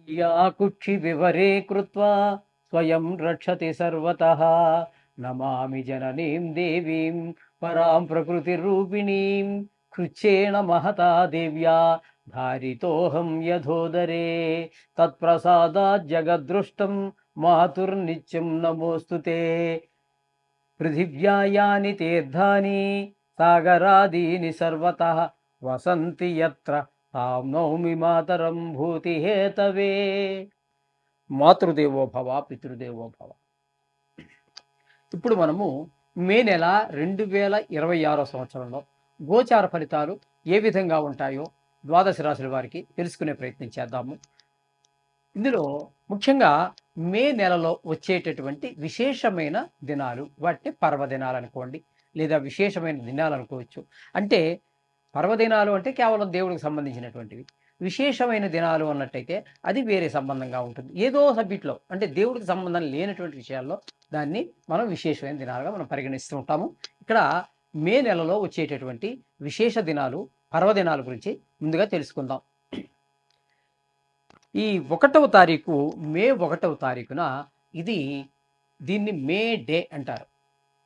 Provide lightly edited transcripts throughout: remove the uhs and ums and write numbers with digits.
या कुक्षि विवरे कृत्वा स्वयं रक्षति सर्वतः नमामि जननीं देवीं परां प्रकृतिरूपिणीं कृच्छेन महता देव्या धारितोऽहं यथोदरे तत्प्रसादात् जगद्दृष्टं मातुर्नित्यं नमोऽस्तु ते पृथिव्या यानि तीर्थानि सागरादीनि सर्वतः वसन्ति यत्र तां नौमि मातरं भूतिहेतवे మాతృదేవో భవ పితృదేవో భవ. ఇప్పుడు మనము మే నెల 2026 సంవత్సరంలో గోచార ఫలితాలు ఏ విధంగా ఉంటాయో ద్వాదశ రాశుల వారికి తెలుసుకునే ప్రయత్నం చేద్దాము. ఇందులో ముఖ్యంగా మే నెలలో వచ్చేటటువంటి విశేషమైన దినాలు, వాటిని పర్వదినాలు అనుకోండి, లేదా విశేషమైన దినాలు అనుకోవచ్చు. అంటే పర్వదినాలు అంటే కేవలం దేవుడికి సంబంధించినటువంటివి. విశేషమైన దినాలు అన్నట్టయితే అది వేరే సంబంధంగా ఉంటుంది. ఏదో సబ్జెక్ట్లో అంటే దేవుడికి సంబంధం లేనటువంటి విషయాల్లో దాన్ని మనం విశేషమైన దినాలుగా మనం పరిగణిస్తూ ఉంటాము. ఇక్కడ మే నెలలో వచ్చేటటువంటి విశేష దినాలు, పర్వదినాల గురించి ముందుగా తెలుసుకుందాం. ఈ 1వ తారీఖు మే 1వ తారీఖున దీన్ని మే డే అంటారు.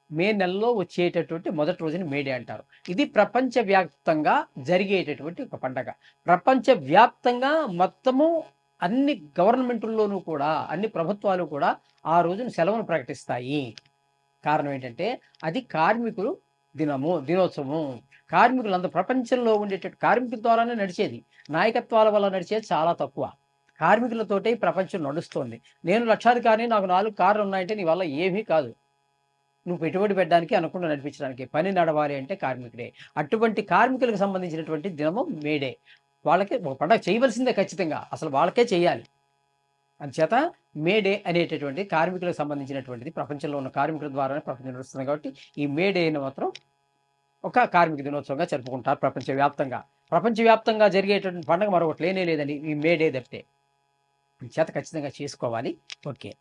మే నెలలో వచ్చేటటువంటి మొదటి రోజుని మే డే అంటారు. ఇది ప్రపంచవ్యాప్తంగా జరిగేటటువంటి ఒక పండగ. ప్రపంచవ్యాప్తంగా మొత్తము అన్ని గవర్నమెంట్‌ల్లోనూ కూడా, అన్ని ప్రభుత్వాలు కూడా ఆ రోజున సెలవును ప్రకటిస్తాయి. కారణం ఏంటంటే అది కార్మికులు దినోత్సవం. కార్మికులందరూ ప్రపంచంలో ఉండేటటువంటి కార్మికుల ద్వారానే నడిచేది. నాయకత్వాల వల్ల నడిచేది చాలా తక్కువ. కార్మికులతోటే ఈ ప్రపంచం నడుస్తోంది. నేను లక్షాధికారిని, నాకు 4 కార్లు ఉన్నాయంటే నీ వల్ల ఏమీ కాదు. నువ్వు పెట్టుబడి పెట్టడానికి, అనుకుండా నడిపించడానికి. పని నడవాలి అంటే కార్మికుడే. అటువంటి కార్మికులకు సంబంధించినటువంటి దినము మేడే. వాళ్ళకి ఒక పండగ చేయవలసిందే ఖచ్చితంగా. అసలు వాళ్ళకే చేయాలి. అందుచేత మే డే అనేటటువంటి కార్మికులకు సంబంధించినటువంటిది. ప్రపంచంలో ఉన్న కార్మికుల ద్వారానే ప్రపంచం నడుస్తుంది కాబట్టి ఈ మే డేని మాత్రం ఒక కార్మిక దినోత్సవంగా జరుపుకుంటారు ప్రపంచవ్యాప్తంగా. ప్రపంచవ్యాప్తంగా జరిగేటటువంటి పండుగ మరొకటి లేనే లేదండి ఈ మే డే తప్పితే. చేత ఖచ్చితంగా చేసుకోవాలి. ఓకే.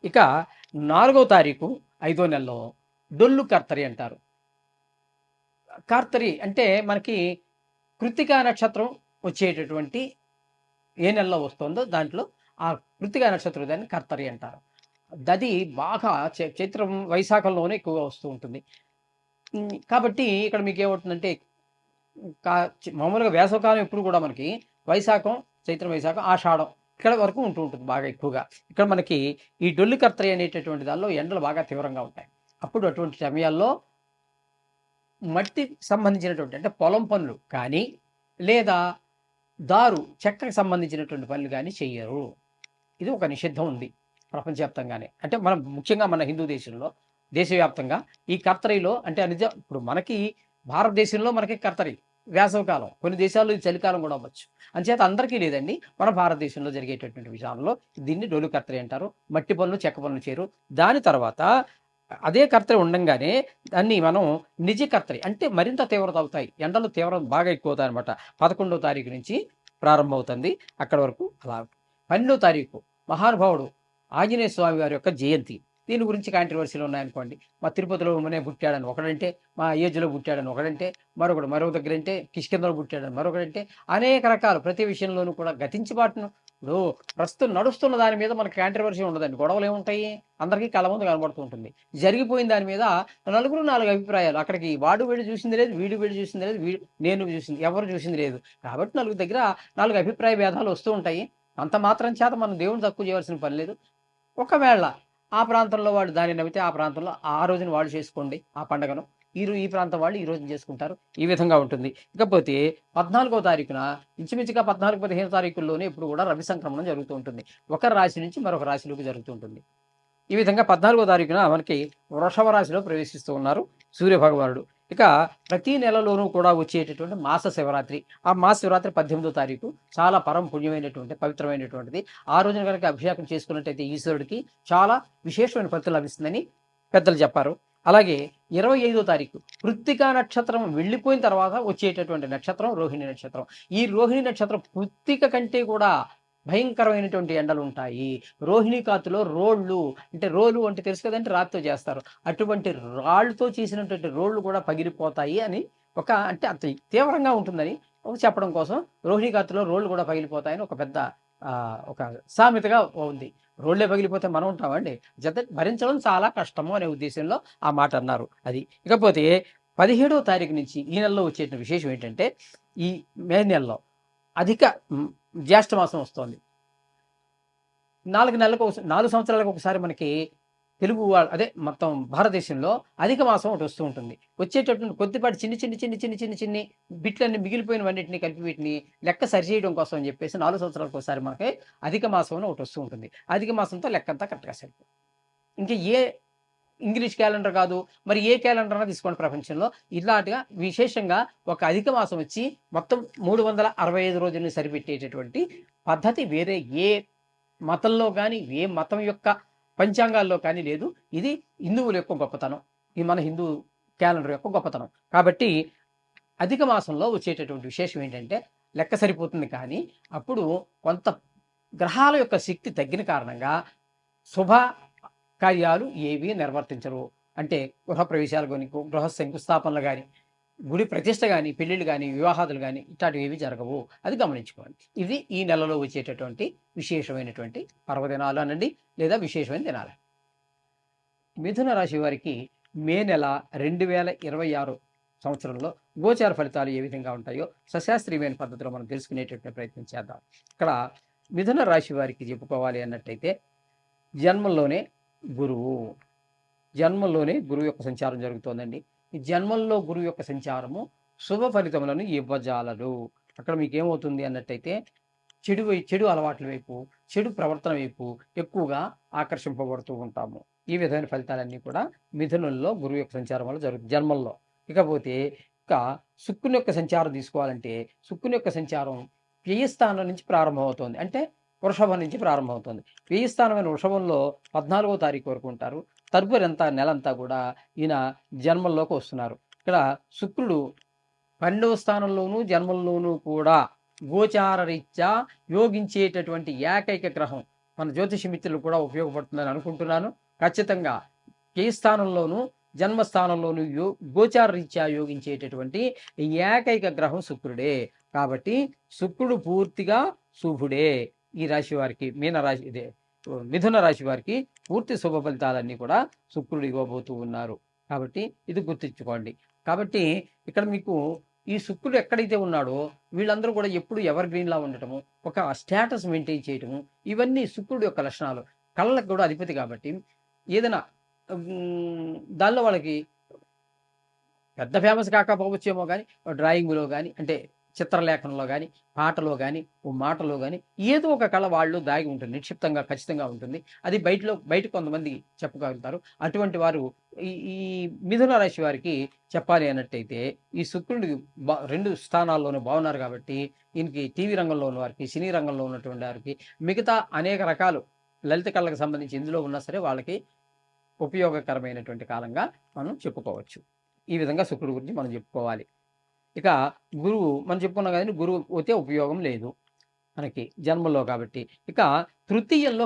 ఇక 4వ తారీఖు 5వ నెలలో డొల్లు కర్తరి అంటారు. కార్తరి అంటే మనకి కృత్తికా నక్షత్రం వచ్చేటటువంటి ఏ నెలలో వస్తుందో దాంట్లో ఆ కృత్తికా నక్షత్రం దాన్ని కర్తరి అంటారు. అది బాగా చైత్రం వైశాఖంలోనే ఎక్కువగా వస్తూ ఉంటుంది. కాబట్టి ఇక్కడ మీకు ఏమవుతుందంటే మామూలుగా వేసవకాలం ఎప్పుడు కూడా మనకి వైశాఖం, చైత్రం, వైశాఖం, ఆషాఢం ఇక్కడ వరకు ఉంటూ ఉంటుంది బాగా ఎక్కువగా. ఇక్కడ మనకి ఈ డొల్లు కర్తరి అనేటటువంటి దానిలో ఎండలు బాగా తీవ్రంగా ఉంటాయి. అప్పుడు అటువంటి సమయాల్లో మట్టి సంబంధించినటువంటి అంటే పొలం పనులు కానీ, లేదా చెక్కకు సంబంధించినటువంటి పనులు కానీ చెయ్యరు. ఇది ఒక నిషిద్ధం ఉంది ప్రపంచవ్యాప్తంగానే. అంటే మనం ముఖ్యంగా మన హిందూ దేశంలో దేశవ్యాప్తంగా ఈ కర్తరిలో అంటే ఇప్పుడు మనకి భారతదేశంలో మనకి కర్తరి వేసవకాలం, కొన్ని దేశాల్లో ఇది చలికాలం కూడా అవ్వచ్చు. అంచేత అందరికీ లేదండి. మన భారతదేశంలో జరిగేటటువంటి విషయాల్లో దీన్ని డొల్లు కర్తరి అంటారు. మట్టి పనులు, చెక్క పనులు చేయరు. దాని తర్వాత అదే కర్తరి ఉండంగానే దాన్ని మనం నిజ కర్తరి అంటే మరింత తీవ్రత అవుతాయి. ఎండలు తీవ్రత బాగా ఎక్కువ అవుతాయి అనమాట. 11వ తారీఖు నుంచి ప్రారంభమవుతుంది. అక్కడ వరకు అలా. 12వ తారీఖు మహానుభావుడు ఆంజనేయ స్వామి వారి యొక్క జయంతి. దీని గురించి కాంట్రవర్సీలు ఉన్నాయనుకోండి. మా తిరుపతిలోనే పుట్టాడని ఒకడంటే, మా ఏజ్లో పుట్టాడని ఒకడంటే, మరో దగ్గర అంటే కిష్కిందలో పుట్టాడని మరొకడంటే, అనేక రకాలు ప్రతి విషయంలోనూ కూడా గతించి బాటును. ఇప్పుడు ప్రస్తుతం నడుస్తున్న దాని మీద మనకి కాంట్రవర్సీ ఉండదండి. గొడవలు ఏముంటాయి? అందరికీ కళ్ళ ముందు కనబడుతూ ఉంటుంది. జరిగిపోయిన దాని మీద నలుగురు 4 అభిప్రాయాలు. అక్కడికి వాడు వీడు చూసింది లేదు, వీడు చూసింది లేదు, నేను చూసింది ఎవరు చూసింది లేదు. కాబట్టి నలుగురు దగ్గర 4 అభిప్రాయ భేదాలు వస్తూ ఉంటాయి. అంత మాత్రం చేత మనం దేవుని తక్కువ చేయవలసిన పని లేదు. ఒకవేళ ఆ ప్రాంతంలో వాళ్ళు దాన్ని నమ్మితే ఆ ప్రాంతంలో ఆ రోజున వాళ్ళు చేసుకోండి ఆ పండగను. ఈ ప్రాంతం వాళ్ళు ఈ రోజున చేసుకుంటారు. ఈ విధంగా ఉంటుంది. ఇకపోతే 14వ తారీఖున ఇంచుమించుగా 14, 15 తారీఖుల్లోనే ఇప్పుడు కూడా రవి సంక్రమణం జరుగుతూ ఉంటుంది. ఒక రాశి నుంచి మరొక రాశిలోకి జరుగుతూ ఉంటుంది. ఈ విధంగా 14వ తారీఖున మనకి వృషభ రాశిలో ప్రవేశిస్తూ ఉన్నారు సూర్యభగవానుడు. ఇక ప్రతి నెలలోనూ కూడా వచ్చేటటువంటి మాస శివరాత్రి. ఆ మాస శివరాత్రి 18వ తారీఖు చాలా పరమ పుణ్యమైనటువంటి పవిత్రమైనటువంటిది. ఆ రోజున కనుక అభిషేకం చేసుకున్నట్టయితే ఈశ్వరుడికి చాలా విశేషమైన ఫలితం లభిస్తుందని పెద్దలు చెప్పారు. అలాగే 25వ తారీఖు కృత్తికా నక్షత్రం వెళ్ళిపోయిన తర్వాత వచ్చేటటువంటి నక్షత్రం రోహిణి నక్షత్రం. ఈ రోహిణి నక్షత్రం కృత్తిక కంటే కూడా భయంకరమైనటువంటి ఎండలు ఉంటాయి. రోహిణి కాతులో రోలు అంటే తెలుసు కదంటే రాతితో చేస్తారు. అటువంటి రాళ్ళతో చేసినటువంటి రోళ్ళు కూడా పగిలిపోతాయి అని అంటే అంత తీవ్రంగా ఉంటుందని చెప్పడం కోసం రోహిణి కాతులో రోళ్ళు కూడా పగిలిపోతాయని ఒక పెద్ద ఒక సామెతగా ఉంది. రోళ్ళే పగిలిపోతే మనం ఉంటామండి. భరించడం చాలా కష్టము అనే ఉద్దేశంలో ఆ మాట అన్నారు అది. ఇకపోతే 17వ తారీఖు నుంచి ఈ నెలలో వచ్చేట విశేషం ఏంటంటే, ఈ మే నెలలో అధిక జ్యేష్ఠ మాసం వస్తోంది. 4 సంవత్సరాలకు ఒకసారి మనకి తెలుగు అదే మొత్తం భారతదేశంలో అధిక మాసం ఒకటి వస్తూ ఉంటుంది. వచ్చేటటువంటి కొద్దిపాటి చిన్ని బిట్లన్నీ మిగిలిపోయినవన్నిటిని కలిపి వీటిని లెక్క సరిచేయడం కోసం అని చెప్పేసి 4 సంవత్సరాలకు ఒకసారి మనకి అధిక మాసం అని ఒకటి వస్తూ ఉంటుంది. అధిక మాసంతో లెక్కంతా కరెక్ట్‌గా సరిపోతుంది. ఇంకా ఏ ఇంగ్లీష్ క్యాలెండర్ కాదు, మరి ఏ క్యాలెండర్ అన్నా తీసుకోండి ప్రపంచంలో. ఇలాంటిగా విశేషంగా ఒక అధిక మాసం వచ్చి మొత్తం 365 రోజుల్ని సరిపెట్టేటటువంటి పద్ధతి వేరే ఏ మతంలో గాని, ఏ మతం యొక్క పంచాంగాల్లో కానీ లేదు. ఇది హిందువుల యొక్క గొప్పతనం. ఇది మన హిందూ క్యాలెండర్ యొక్క గొప్పతనం. కాబట్టి అధిక మాసంలో వచ్చేటటువంటి విశేషం ఏంటంటే, లెక్క సరిపోతుంది కానీ, అప్పుడు కొంత గ్రహాల యొక్క శక్తి తగ్గిన కారణంగా శుభ కార్యాలు ఏవి నిర్వర్తించరు. అంటే గృహప్రవేశాలు గాని, గృహ శంకుస్థాపనలు గాని, గుడి ప్రతిష్ఠ గాని, పెళ్ళిళ్ళు గాని, వివాహాదులు గాని ఇట్లాంటివి ఏవి జరగవు. అది గమనించుకోవాలి. ఇది ఈ నెలలో వచ్చేటటువంటి విశేషమైనటువంటి పర్వదినాలు అనండి, లేదా విశేషమైన దినాలు. మిథున రాశి వారికి మే నెల 2026 సంవత్సరంలో గోచార ఫలితాలు ఏ విధంగా ఉంటాయో సశాస్త్రీయమైన పద్ధతిలో మనం తెలుసుకునేటటువంటి ప్రయత్నం చేద్దాం. ఇక్కడ మిథున రాశి వారికి చెప్పుకోవాలి అన్నట్టయితే, జన్మంలోనే గురువు జన్మంలోనే గురువు యొక్క సంచారం జరుగుతోందండి. ఈ జన్మంలో గురువు యొక్క సంచారము శుభ ఫలితములను ఇవ్వజాలదు. అక్కడ మీకేమవుతుంది అన్నట్టయితే, చెడు అలవాట్ల వైపు, చెడు ప్రవర్తన వైపు ఎక్కువగా ఆకర్షింపబడుతూ ఉంటాము. ఈ విధమైన ఫలితాలన్నీ కూడా మిథునంలో గురువు యొక్క సంచారం వల్ల జరుగుతుంది జన్మంలో. ఇకపోతే ఇక శుక్రుని యొక్క సంచారం తీసుకోవాలంటే, శుక్రుని యొక్క సంచారం వ్యయస్థానం నుంచి ప్రారంభమవుతోంది. అంటే వృషభం నుంచి ప్రారంభమవుతుంది. వ్యయస్థానమైన వృషభంలో 14వ తారీఖు వరకు ఉంటారు. తదుపరి నెలంతా కూడా ఈయన జన్మంలోకి వస్తున్నారు. ఇక్కడ శుక్రుడు 12వ స్థానంలోనూ జన్మంలోనూ కూడా గోచార రీత్యా యోగించేటటువంటి ఏకైక గ్రహం. మన జ్యోతిష మిత్రులు కూడా ఉపయోగపడుతుందని అనుకుంటున్నాను. ఖచ్చితంగా ఏ స్థానంలోనూ జన్మస్థానంలోనూ గోచార రీత్యా యోగించేటటువంటి ఏకైక గ్రహం శుక్రుడే. కాబట్టి శుక్రుడు పూర్తిగా శుభుడే. ఈ రాశి వారికి మిథున రాశి వారికి పూర్తి శుభ ఫలితాలన్నీ కూడా శుక్రుడు ఇవ్వబోతూ ఉన్నారు. కాబట్టి ఇది గుర్తించుకోండి. కాబట్టి ఇక్కడ మీకు ఈ శుక్రుడు ఎక్కడైతే ఉన్నాడో వీళ్ళందరూ కూడా ఎప్పుడు ఎవర్ గ్రీన్‌లా ఉండటము, ఒక స్టేటస్ మెయింటైన్ చేయటము, ఇవన్నీ శుక్రుడు యొక్క లక్షణాలు. కళలకు కూడా అధిపతి కాబట్టి ఏదైనా దానిలో వాళ్ళకి పెద్ద ఫేమస్ కాకపోవచ్చేమో గానీ, డ్రాయింగ్‌లో గానీ, అంటే చిత్రలేఖనంలో గానీ, పాటలో గానీ, ఓ మాటలో గానీ, ఏదో ఒక కళ వాళ్ళు దాగి ఉంటుంది. నిక్షిప్తంగా ఖచ్చితంగా ఉంటుంది. అది బయట కొంతమంది చెప్పగలుగుతారు. అటువంటి వారు ఈ ఈ మిథున రాశి వారికి చెప్పాలి అన్నట్టయితే, ఈ శుక్రుడు 2 స్థానాల్లోనూ బాగున్నారు కాబట్టి, ఈయనకి టీవీ రంగంలో ఉన్న వారికి, సినీ రంగంలో ఉన్నటువంటి వారికి, మిగతా అనేక రకాలు లలిత కళలకు సంబంధించి ఎందులో ఉన్నా సరే వాళ్ళకి ఉపయోగకరమైనటువంటి కాలంగా మనం చెప్పుకోవచ్చు. ఈ విధంగా శుక్రుడు గురించి మనం చెప్పుకోవాలి. ఇక గురువు మనం చెప్పుకున్నాం కదండీ! గురువు పోతే ఉపయోగం లేదు మనకి జన్మలో కాబట్టి. ఇక తృతీయంలో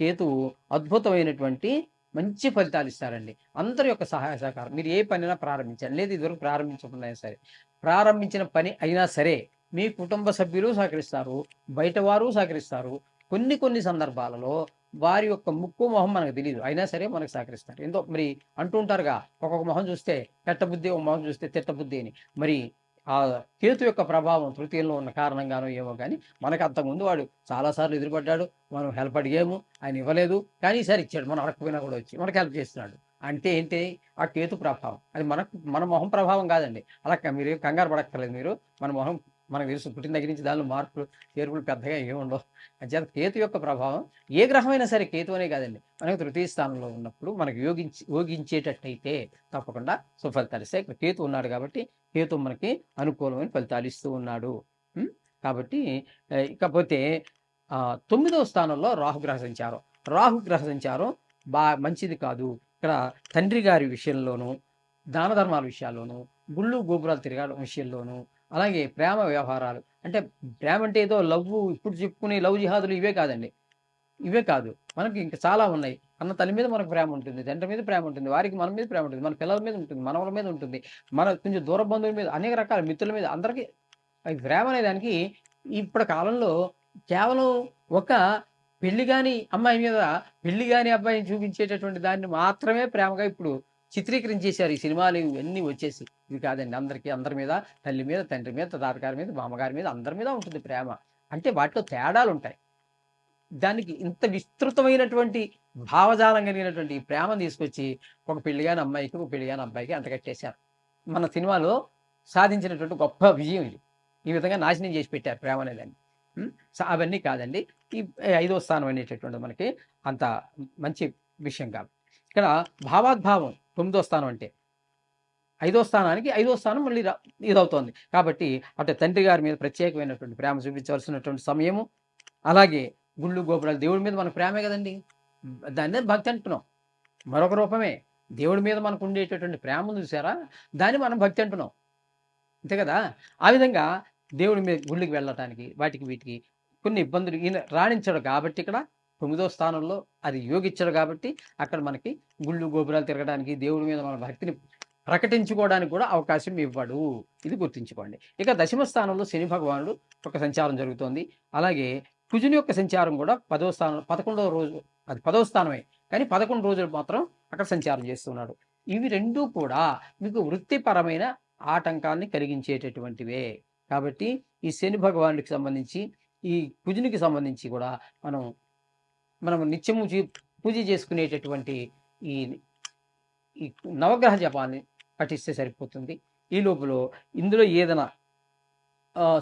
కేతువు అద్భుతమైనటువంటి మంచి ఫలితాలు ఇస్తారండి. అందరి యొక్క సహాయ సహకారం. మీరు ఏ పనైనా ప్రారంభించండి. లేదు ఇదివరకు ప్రారంభించకున్నా సరే, ప్రారంభించిన పని అయినా సరే మీ కుటుంబ సభ్యులు సహకరిస్తారు, బయట వారు సహకరిస్తారు. కొన్ని సందర్భాలలో వారి యొక్క ముక్కు మొహం మనకు తెలీదు. అయినా సరే మనకు సహకరిస్తారు. ఏందో మరి అంటూ ఉంటారుగా, ఒక్కొక్క మొహం చూస్తే పెట్టబుద్ధి, ఒక మొహం చూస్తే తిట్టబుద్ధి అని. మరి ఆ కేతు యొక్క ప్రభావం తృతీయంలో ఉన్న కారణంగానో ఏమో గానీ, మనకు అంతకుముందు వాడు చాలా సార్లు ఎదురుపడ్డాడు. మనం హెల్ప్ అడిగాము. ఆయన ఇవ్వలేదు. కానీ ఈసారి ఇచ్చాడు. మనం అడగకపోయినా కూడా వచ్చి మనకు హెల్ప్ చేస్తున్నాడు. అంటే ఏంటి? ఆ కేతు ప్రభావం. అది మన మొహం ప్రభావం కాదండి. అలా మీరేం కంగారు పడక్కర్లేదు మీరు. మన మొహం మనకు తెలుసు. పుట్టిన దగ్గర నుంచి దానిలో మార్పులు, చేర్పులు పెద్దగా ఏమి ఉండవు. అంచేత కేతు యొక్క ప్రభావం ఏ గ్రహమైనా సరే, కేతు అనే కాదండి. మనకు తృతీయ స్థానంలో ఉన్నప్పుడు మనకు యోగించేటట్టయితే తప్పకుండా సుఫలితాలు ఇస్తాయి. ఇక్కడ కేతు ఉన్నాడు కాబట్టి కేతు మనకి అనుకూలమైన ఫలితాలు ఇస్తూ ఉన్నాడు. కాబట్టి ఇకపోతే 9వ స్థానంలో రాహుగ్రహ సంచారం. రాహుగ్రహ సంచారం మంచిది కాదు. ఇక్కడ తండ్రి గారి విషయంలోనూ, దాన ధర్మాల విషయాల్లోనూ, గుళ్ళు గోపురాలు తిరగడం విషయంలోనూ, అలాగే ప్రేమ వ్యవహారాలు, అంటే ప్రేమ అంటే ఏదో ఇప్పుడు చెప్పుకునే లవ్ జిహాదులు ఇవే కాదండి. ఇవే కాదు. మనకి ఇంకా చాలా ఉన్నాయి. అన్న తల్లి మీద మనకు ప్రేమ ఉంటుంది. తండ్రి మీద ప్రేమ ఉంటుంది. వారికి మన మీద ప్రేమ ఉంటుంది. మన పిల్లల మీద ఉంటుంది. మనవల మీద ఉంటుంది. మన కొంచెం దూర బంధువుల మీద, అనేక రకాల మిత్రుల మీద అందరికీ ఈ ప్రేమ అనే దానికి ఇప్పటి కాలంలో కేవలం ఒక పెళ్లి గాని అమ్మాయి మీద పెళ్లి గాని అబ్బాయిని చూపించేటటువంటి దాన్ని మాత్రమే ప్రేమగా ఇప్పుడు చిత్రీకరించేశారు ఈ సినిమాలు ఇవన్నీ వచ్చేసి. ఇవి కాదండి, అందరి మీద, తల్లి మీద, తండ్రి మీద, తాతగారి మీద, మామగారి మీద, అందరి మీద ఉంటుంది ప్రేమ. అంటే వాటిలో తేడాలుంటాయి. దానికి ఇంత విస్తృతమైనటువంటి భావజాలం కలిగినటువంటి ఈ ప్రేమను తీసుకొచ్చి ఒక పెళ్లిగాని అమ్మాయికి, ఒక పెళ్లిగాని అబ్బాయికి అంటగట్టేశారు. మన సినిమాలో సాధించినటువంటి గొప్ప విజయం ఇది. ఈ విధంగా నాశనం చేసి పెట్టారు ప్రేమ అనేదాన్ని. అవన్నీ కాదండి. ఈ 5వ స్థానం అనేటటువంటిది మనకి అంత మంచి విషయం కాదు. ఇక్కడ భావాద్భావం 9వ స్థానం అంటే 5వ స్థానానికి 5వ స్థానం మళ్ళీ ఇదవుతోంది. కాబట్టి అటు తండ్రి గారి మీద ప్రత్యేకమైనటువంటి ప్రేమ చూపించవలసినటువంటి సమయము, అలాగే గుళ్ళు గోపురాలు దేవుడి మీద మనకు ప్రేమే కదండి. దాన్నే భక్తి అంటున్నాం. మరొక రూపమే. దేవుడి మీద మనకు ఉండేటటువంటి ప్రేమ ఉంది చూసారా, దాన్ని మనం భక్తి అంటున్నాం. అంతే కదా. ఆ విధంగా దేవుడి మీద గుళ్ళకి వెళ్ళటానికి వాటికి వీటికి కొన్ని ఇబ్బందులు ఈయన రాణించాడు కాబట్టి ఇక్కడ 9వ స్థానంలో అది యోగిచ్చాడు కాబట్టి అక్కడ మనకి గుళ్ళు గోపురాలు తిరగడానికి, దేవుడి మీద మన భక్తిని ప్రకటించుకోవడానికి కూడా అవకాశం ఇవ్వడు. ఇది గుర్తుంచుకోండి. ఇక 10వ స్థానంలో శని భగవానుడు ఒక సంచారం జరుగుతోంది. అలాగే కుజుని యొక్క సంచారం కూడా 10వ స్థానం 11వ రోజు, అది 10వ స్థానమే కానీ 11 రోజులు మాత్రం అక్కడ సంచారం చేస్తున్నాడు. ఇవి రెండూ కూడా మీకు వృత్తిపరమైన ఆటంకాల్ని కలిగించేటటువంటివే. కాబట్టి ఈ శని భగవానుడికి సంబంధించి, ఈ కుజునికి సంబంధించి కూడా మనం నిత్యము పూజ చేసుకునేటటువంటి ఈ ఈ నవగ్రహ జపాన్ని పఠిస్తే సరిపోతుంది. ఈ లోపల ఇందులో ఏదైనా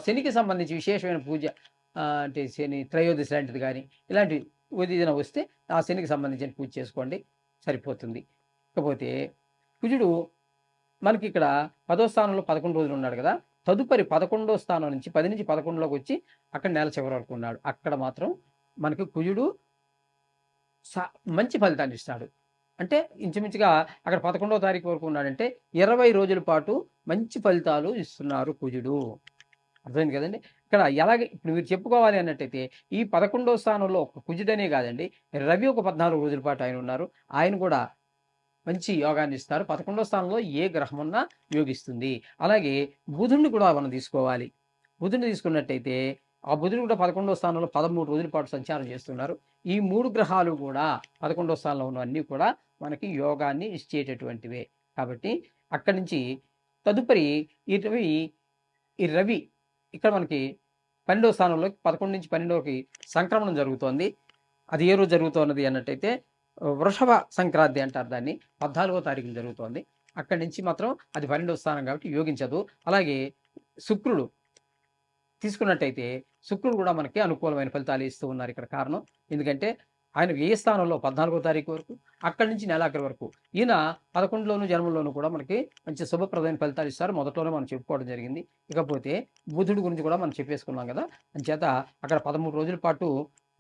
శనికి సంబంధించి విశేషమైన పూజ అంటే శని త్రయోదశి లాంటిది కానీ ఇలాంటివి ఏదైనా వస్తే ఆ శనికి సంబంధించిన పూజ చేసుకోండి, సరిపోతుంది. ఇకపోతే కుజుడు మనకి ఇక్కడ 10వ స్థానంలో 11 రోజులు ఉన్నాడు కదా. తదుపరి 11వ స్థానం నుంచి 10 నుంచి 11లోకి వచ్చి అక్కడ నెల చివరి వరకు ఉన్నాడు. అక్కడ మాత్రం మనకి కుజుడు మంచి ఫలితాన్ని ఇస్తాడు. అంటే ఇంచుమించుగా అక్కడ 11వ తారీఖు వరకు ఉన్నాడంటే 20 రోజుల పాటు మంచి ఫలితాలు ఇస్తున్నారు కుజుడు. అర్థమైంది కదండి. ఇక్కడ ఎలాగే ఇప్పుడు మీరు చెప్పుకోవాలి అన్నట్టయితే ఈ 11వ స్థానంలో ఒక కుజుడనే కాదండి, రవి ఒక 14 రోజుల పాటు ఆయన ఉన్నారు. ఆయన కూడా మంచి యోగాన్ని ఇస్తారు. 11వ స్థానంలో ఏ గ్రహం ఉన్నా యోగిస్తుంది. అలాగే బుధుడిని కూడా మనం తీసుకోవాలి. బుధుడిని తీసుకున్నట్టయితే ఆ బుధుడు కూడా 11వ స్థానంలో 13 రోజుల పాటు సంచారం చేస్తున్నారు. ఈ 3 గ్రహాలు కూడా 11వ స్థానంలో ఉన్నవన్నీ కూడా మనకి యోగాన్ని ఇచ్చేటటువంటివే. కాబట్టి అక్కడి నుంచి తదుపరి ఈ రవి ఇక్కడ మనకి 12వ స్థానంలోకి 11 నుంచి 12కి సంక్రమణం జరుగుతోంది. అది ఏ రోజు జరుగుతున్నది అన్నట్టయితే వృషభ సంక్రాంతి అంటారు దాన్ని. 14వ తారీఖున జరుగుతోంది. అక్కడి నుంచి మాత్రం అది 12వ స్థానం కాబట్టి యోగించదు. అలాగే శుక్రుడు తీసుకున్నట్టయితే శుక్రుడు కూడా మనకి అనుకూలమైన ఫలితాలు ఇస్తూ ఉన్నారు. ఇక్కడ కారణం ఎందుకంటే ఆయన ఏ స్థానంలో 14వ తారీఖు వరకు, అక్కడి నుంచి నెలాఖరు వరకు. ఈయన 11లోను జన్మంలోనూ కూడా మనకి మంచి శుభప్రదమైన ఫలితాలు ఇస్తారు. మొదట్లోనే మనం చెప్పుకోవడం జరిగింది. ఇకపోతే బుధుడు గురించి కూడా మనం చెప్పేసుకున్నాం కదా. అంచేత అక్కడ 13 రోజుల పాటు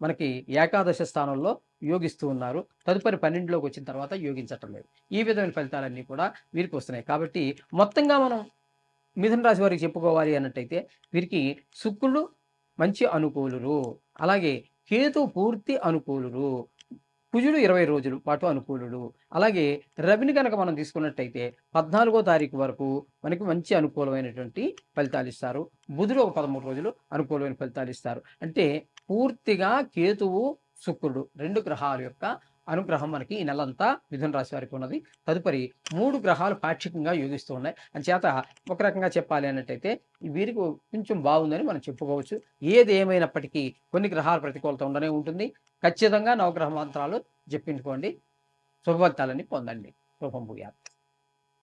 మనకి ఏకాదశ స్థానంలో యోగిస్తూ ఉన్నారు. తదుపరి 12లోకి వచ్చిన తర్వాత యోగించటం లేదు. ఈ విధమైన ఫలితాలన్నీ కూడా వీరికి వస్తున్నాయి. కాబట్టి మొత్తంగా మనం మిథున రాశి వారికి చెప్పుకోవాలి అన్నట్టయితే వీరికి శుక్రుడు మంచి అనుకూలురు, అలాగే కేతు పూర్తి అనుకూలురు, కుజుడు 20 రోజుల పాటు అనుకూలుడు. అలాగే రవిని కనుక మనం తీసుకున్నట్టయితే 14వ తారీఖు వరకు మనకి మంచి అనుకూలమైనటువంటి ఫలితాలు ఇస్తారు. బుధుడు ఒక 13 రోజులు అనుకూలమైన ఫలితాలు ఇస్తారు. అంటే పూర్తిగా కేతువు శుక్రుడు 2 గ్రహాల యొక్క అనుగ్రహం మనకి ఈ నెలంతా మిథున రాశి వారికి ఉన్నది. తదుపరి 3 గ్రహాలు పాక్షికంగా యోగిస్తూ ఉన్నాయి. అంచేత ఒక రకంగా చెప్పాలి అన్నట్టయితే వీరికి కొంచెం బాగుందని మనం చెప్పుకోవచ్చు. ఏది ఏమైనప్పటికీ కొన్ని గ్రహాల ప్రతికూలత ఉండనే ఉంటుంది. ఖచ్చితంగా నవగ్రహ మంత్రాలు జపించుకోండి, శుభఫలితాలని పొందండి. శుభం భూయాత్.